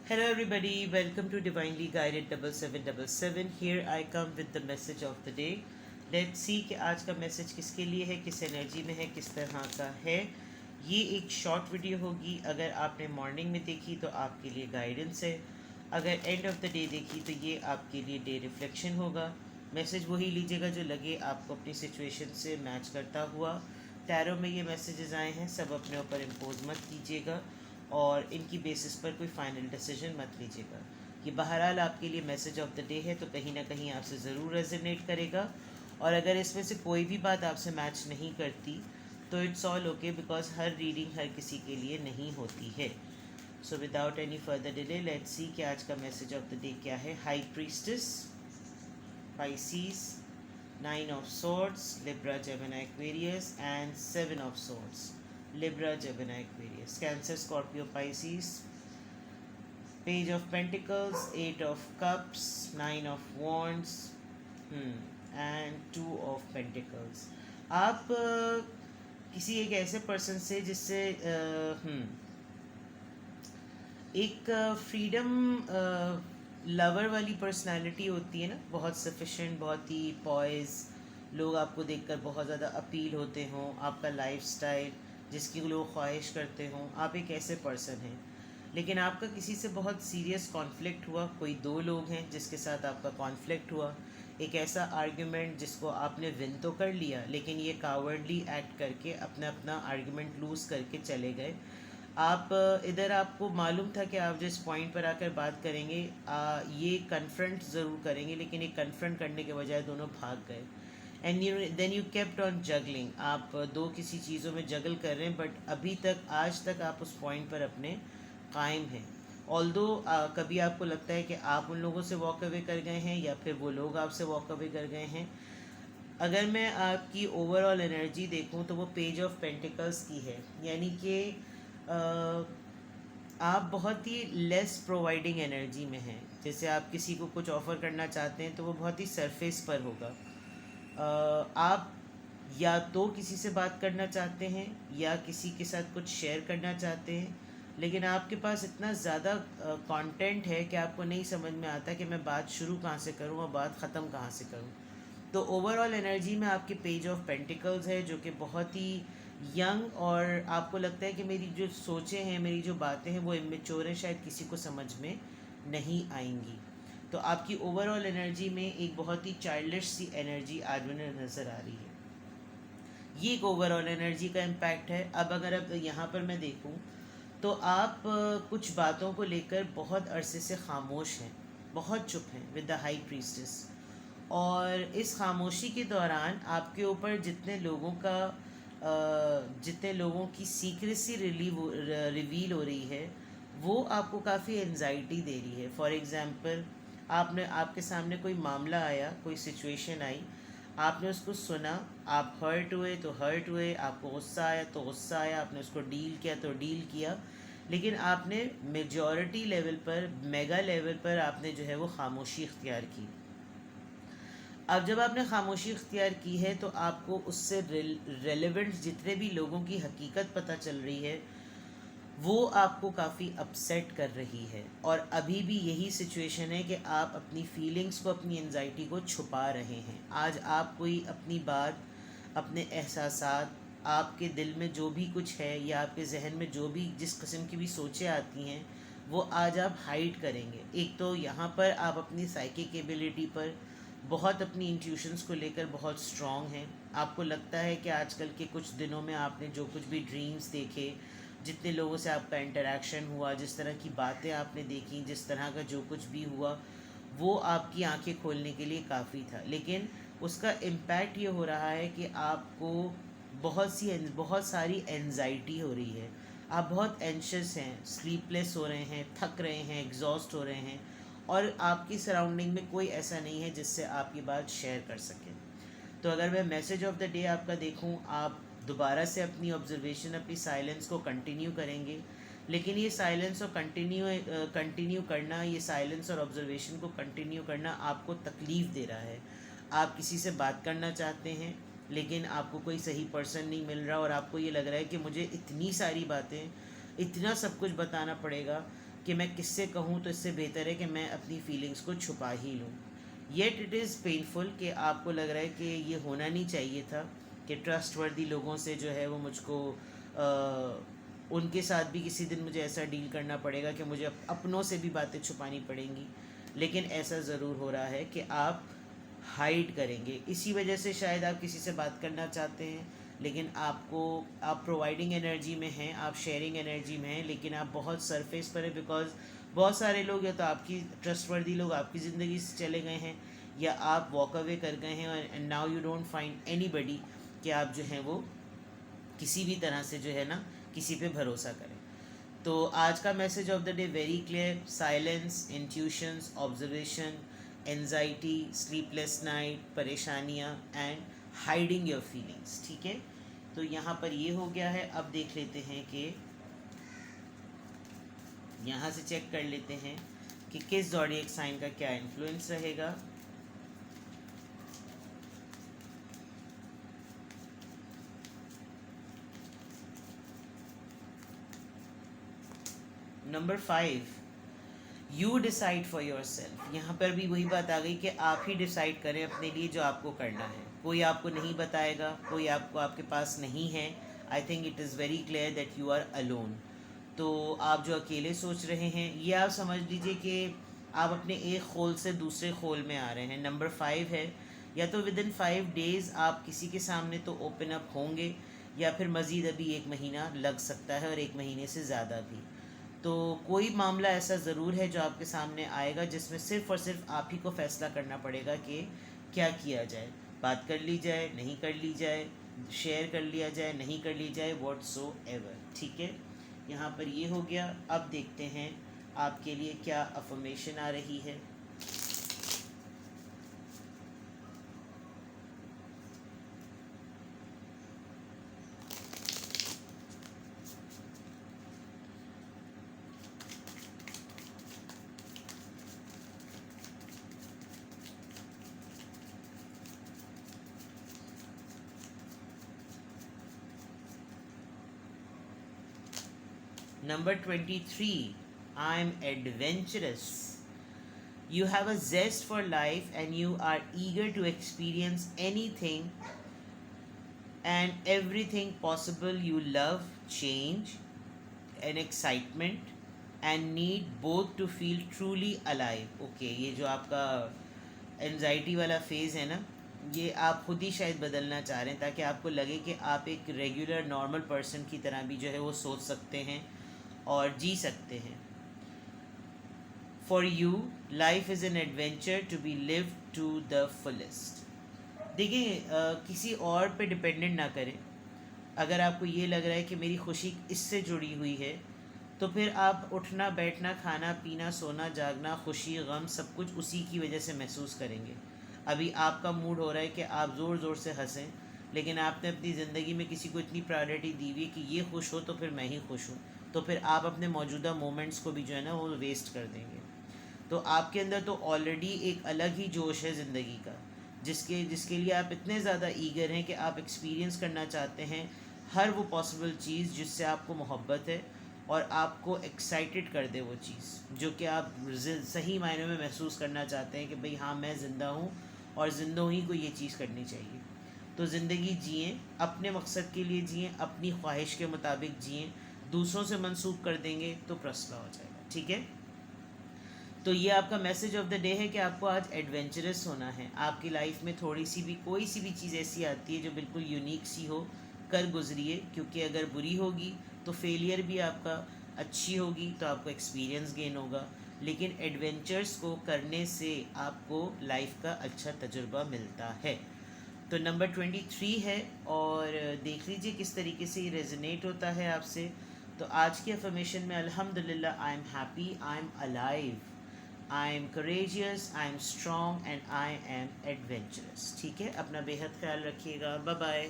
Hello, everybody. Welcome to Divinely Guided 7777. Here I come with the message of the day. Let's see कि आज का message किसके लिए है, किस एनर्जी में है, किस तरह का है. ये एक शॉर्ट वीडियो होगी. अगर आपने मॉर्निंग में देखी तो आपके लिए गाइडेंस है. अगर एंड ऑफ द डे देखी तो ये आपके लिए डे रिफ्लेक्शन होगा. मैसेज वही लीजिएगा जो लगे आपको अपनी सिचुएशन से मैच करता हुआ. टैरो में ये मैसेजेस आए हैं, सब अपने ऊपर इम्पोज मत कीजिएगा और इनकी बेसिस पर कोई फाइनल डिसीजन मत लीजिएगा. ये बहरहाल आपके लिए मैसेज ऑफ द डे है, तो कहीं ना कहीं आपसे ज़रूर रेजोनेट करेगा. और अगर इसमें से कोई भी बात आपसे मैच नहीं करती तो इट्स ऑल ओके, बिकॉज हर रीडिंग हर किसी के लिए नहीं होती है. So without any further delay let's see कि आज का मैसेज ऑफ द डे क्या है. High priestess, Pisces, 9 of swords, Libra, Gemini, Aquarius and 7 of swords, Libra, Gemini, Aquarius, Cancer, Scorpio, Pisces, Page of Pentacles, 8 of Cups, 9 of Wands, and 2 of Pentacles. आप किसी एक ऐसे person से जिससे एक freedom lover वाली पर्सनालिटी होती है ना, बहुत सफिशेंट, बहुत ही पॉइज, लोग आपको देखकर बहुत ज़्यादा अपील होते हों, आपका लाइफस्टाइल जिसकी लोग ख्वाहिश करते हों, आप एक ऐसे पर्सन हैं. लेकिन आपका किसी से बहुत सीरियस कॉन्फ्लिक्ट हुआ. कोई दो लोग हैं जिसके साथ आपका कॉन्फ्लिक्ट हुआ. एक ऐसा आर्ग्यूमेंट जिसको आपने विन तो कर लिया, लेकिन ये कावर्डली एक्ट करके अपना अपना आर्ग्यूमेंट लूज़ करके चले गए. आप इधर आपको मालूम था कि आप जिस पॉइंट पर आकर बात करेंगे ये कन्फ्रंट ज़रूर करेंगे, लेकिन एक कन्फ्रंट करने के बजाय दोनों भाग गए. And then you kept on juggling. आप दो किसी चीज़ों में जगल कर रहे हैं, बट अभी तक आज तक आप उस पॉइंट पर अपने कायम हैं. ऑल्दो कभी आपको लगता है कि आप उन लोगों से वॉक अवे कर गए हैं या फिर वो लोग आपसे वॉक अवे कर गए हैं. अगर मैं आपकी ओवरऑल एनर्जी देखूं तो वो पेज ऑफ पेंटिकल्स की है, यानी कि आप बहुत ही लेस प्रोवाइडिंग एनर्जी में हैं. जैसे आप किसी को कुछ ऑफ़र करना चाहते हैं तो वो बहुत ही सरफेस पर होगा. आप या तो किसी से बात करना चाहते हैं या किसी के साथ कुछ शेयर करना चाहते हैं, लेकिन आपके पास इतना ज़्यादा कंटेंट है कि आपको नहीं समझ में आता कि मैं बात शुरू कहाँ से करूँ और बात ख़त्म कहाँ से करूँ. तो ओवरऑल एनर्जी में आपके पेज ऑफ पेंटिकल्स है, जो कि बहुत ही यंग, और आपको लगता है कि मेरी जो सोचें हैं, मेरी जो बातें हैं वो इमेच्योर है, शायद किसी को समझ में नहीं आएंगी. तो आपकी ओवरऑल एनर्जी में एक बहुत ही चाइल्डिश सी एनर्जी आज मुझे नज़र आ रही है. ये एक ओवरऑल एनर्जी का इम्पैक्ट है. अब अगर अब यहाँ पर मैं देखूँ तो आप कुछ बातों को लेकर बहुत अरसे से खामोश हैं, बहुत चुप हैं विद द हाई प्रीस्टेस. और इस खामोशी के दौरान आपके ऊपर जितने लोगों की सीक्रेसी रिवील हो रही है, वो आपको काफ़ी एनजाइटी दे रही है. फॉर एग्ज़ाम्पल, आपके सामने कोई मामला आया, कोई सिचुएशन आई, आपने उसको सुना, आप हर्ट हुए तो हर्ट हुए, आपको गुस्सा आया तो गुस्सा आया, आपने उसको डील किया तो डील किया, लेकिन आपने मेजॉरिटी लेवल पर, मेगा लेवल पर आपने जो है वो खामोशी इख्तियार की. अब जब आपने खामोशी इख्तियार की है तो आपको उससे रेलेवेंट जितने भी लोगों की हकीकत पता चल रही है, वो आपको काफ़ी अपसेट कर रही है. और अभी भी यही सिचुएशन है कि आप अपनी फीलिंग्स को, अपनी एनजाइटी को छुपा रहे हैं. आज आप कोई अपनी बात, अपने एहसासात, आपके दिल में जो भी कुछ है या आपके जहन में जो भी जिस किस्म की भी सोचें आती हैं, वो आज आप हाइड करेंगे. एक तो यहाँ पर आप अपनी साइकिक एबिलिटी पर बहुत, अपनी इंट्यूशंस को लेकर बहुत स्ट्रॉन्ग हैं. आपको लगता है कि आजकल के कुछ दिनों में आपने जो कुछ भी ड्रीम्स देखे, जितने लोगों से आपका इंटरेक्शन हुआ, जिस तरह की बातें आपने देखी, जिस तरह का जो कुछ भी हुआ, वो आपकी आंखें खोलने के लिए काफ़ी था. लेकिन उसका इम्पैक्ट ये हो रहा है कि आपको बहुत सारी एनजाइटी हो रही है. आप बहुत एंशियस हैं, स्लीपलेस हो रहे हैं, थक रहे हैं, एग्जॉस्ट हो रहे हैं, और आपकी सराउंडिंग में कोई ऐसा नहीं है जिससे आप ये बात शेयर कर सकें. तो अगर मैं मैसेज ऑफ द डे आपका देखूं, आप दोबारा से अपनी ऑब्जर्वेशन, अपनी साइलेंस को कंटिन्यू करेंगे. लेकिन ये साइलेंस और कंटिन्यू करना, ये साइलेंस और ऑब्जर्वेशन को कंटिन्यू करना आपको तकलीफ़ दे रहा है. आप किसी से बात करना चाहते हैं, लेकिन आपको कोई सही पर्सन नहीं मिल रहा, और आपको ये लग रहा है कि मुझे इतनी सारी बातें, इतना सब कुछ बताना पड़ेगा, कि मैं किससे कहूँ, तो इससे बेहतर है कि मैं अपनी फीलिंग्स को छुपा ही लूँ। येट इट इज़ पेनफुल कि आपको लग रहा है कि ये होना नहीं चाहिए था, कि ट्रस्टवर्दी लोगों से जो है वो मुझको उनके साथ भी किसी दिन मुझे ऐसा डील करना पड़ेगा कि मुझे अपनों से भी बातें छुपानी पड़ेंगी। लेकिन ऐसा ज़रूर हो रहा है कि आप हाइड करेंगे, इसी वजह से शायद आप किसी से बात करना चाहते हैं, लेकिन आप प्रोवाइडिंग एनर्जी में हैं, आप शेयरिंग एनर्जी में हैं, लेकिन आप बहुत सरफेस पर है। बिकॉज बहुत सारे लोग या तो आपकी ट्रस्टवर्दी लोग आपकी ज़िंदगी से चले गए हैं, या आप वॉक अवे कर गए हैं, and now you don't find anybody कि आप जो हैं वो किसी भी तरह से जो है ना किसी पे भरोसा करें। तो आज का message of the day very clear: silence, intuitions, observation, anxiety, sleepless night, परेशानियाँ एंड हाइडिंग योर फीलिंग्स। ठीक है, तो यहाँ पर ये हो गया है। अब देख लेते हैं कि यहाँ से चेक कर लेते हैं कि किस ज़ोडिएक साइन का क्या इन्फ्लुएंस रहेगा। Number 5, you decide for your self. यहाँ पर भी वही बात आ गई कि आप ही डिसाइड करें अपने लिए जो आपको करना है। कोई आपको नहीं बताएगा, कोई आपको आपके पास नहीं है। I think it is very clear that you are alone. तो आप जो अकेले सोच रहे हैं, ये आप समझ लीजिए कि आप अपने एक खोल से दूसरे खोल में आ रहे हैं। नंबर 5 है, या तो विद इन 5 डेज़ आप किसी के सामने तो ओपन अप होंगे, या फिर मज़ीद अभी 1 महीना लग सकता है, और 1 महीने से ज़्यादा भी। तो कोई मामला ऐसा ज़रूर है जो आपके सामने आएगा, जिसमें सिर्फ़ और सिर्फ आप ही को फ़ैसला करना पड़ेगा कि क्या किया जाए। बात कर ली जाए, नहीं कर ली जाए, शेयर कर लिया जाए, नहीं कर ली जाए, व्हाटसोएवर। ठीक है, यहाँ पर ये हो गया। अब देखते हैं आपके लिए क्या अफर्मेशन आ रही है। Number 23, I'm adventurous. You have a zest for life and you are eager to experience anything and everything possible. You love change and excitement and need both to feel truly alive. Okay, ये जो आपका anxiety वाला phase है ना, ये आप खुद ही शायद बदलना चाह रहे हैं, ताकि आपको लगे कि आप एक रेगुलर नॉर्मल पर्सन की तरह भी जो है वो सोच सकते हैं और जी सकते हैं। For you life is an adventure to be live to the fullest. देखिए, किसी और पे डिपेंडेंट ना करें। अगर आपको ये लग रहा है कि मेरी खुशी इससे जुड़ी हुई है, तो फिर आप उठना बैठना, खाना पीना, सोना जागना, खुशी गम सब कुछ उसी की वजह से महसूस करेंगे। अभी आपका मूड हो रहा है कि आप ज़ोर ज़ोर से हंसें, लेकिन आपने अपनी ज़िंदगी में किसी को इतनी प्रायोरिटी दी हुई है कि ये खुश हो तो फिर मैं ही खुश हूँ, तो फिर आप अपने मौजूदा मोमेंट्स को भी जो है ना वो वेस्ट कर देंगे। तो आपके अंदर तो ऑलरेडी एक अलग ही जोश है ज़िंदगी का, जिसके लिए आप इतने ज़्यादा ईगर हैं कि आप एक्सपीरियंस करना चाहते हैं हर वो पॉसिबल चीज़ जिससे आपको मोहब्बत है और आपको एक्साइटेड कर दे वो चीज़, जो कि आप सही मायने में महसूस करना चाहते हैं कि भाई हाँ, मैं ज़िंदा हूँ और ज़िंदों ही को ये चीज़ करनी चाहिए। तो ज़िंदगी जिएँ, अपने मकसद के लिए जिएँ, अपनी ख्वाहिश के मुताबिक जिएँ। दूसरों से मंसूब कर देंगे तो प्रश्न हो जाएगा। ठीक है, तो ये आपका मैसेज ऑफ द डे है कि आपको आज एडवेंचरस होना है। आपकी लाइफ में थोड़ी सी भी कोई सी भी चीज़ ऐसी आती है जो बिल्कुल यूनिक सी हो, कर गुजरिए, क्योंकि अगर बुरी होगी तो फेलियर भी आपका, अच्छी होगी तो आपको एक्सपीरियंस गेन होगा, लेकिन एडवेंचर्स को करने से आपको लाइफ का अच्छा तजुर्बा मिलता है। तो नंबर 23 है, और देख लीजिए किस तरीके से ये रेजोनेट होता है आपसे। तो आज की अफर्मेशन में अल्हम्दुलिल्लाह, I am happy, I am alive, I am courageous, I am strong and I am adventurous. ठीक है, अपना बेहद ख्याल रखिएगा। Bye bye.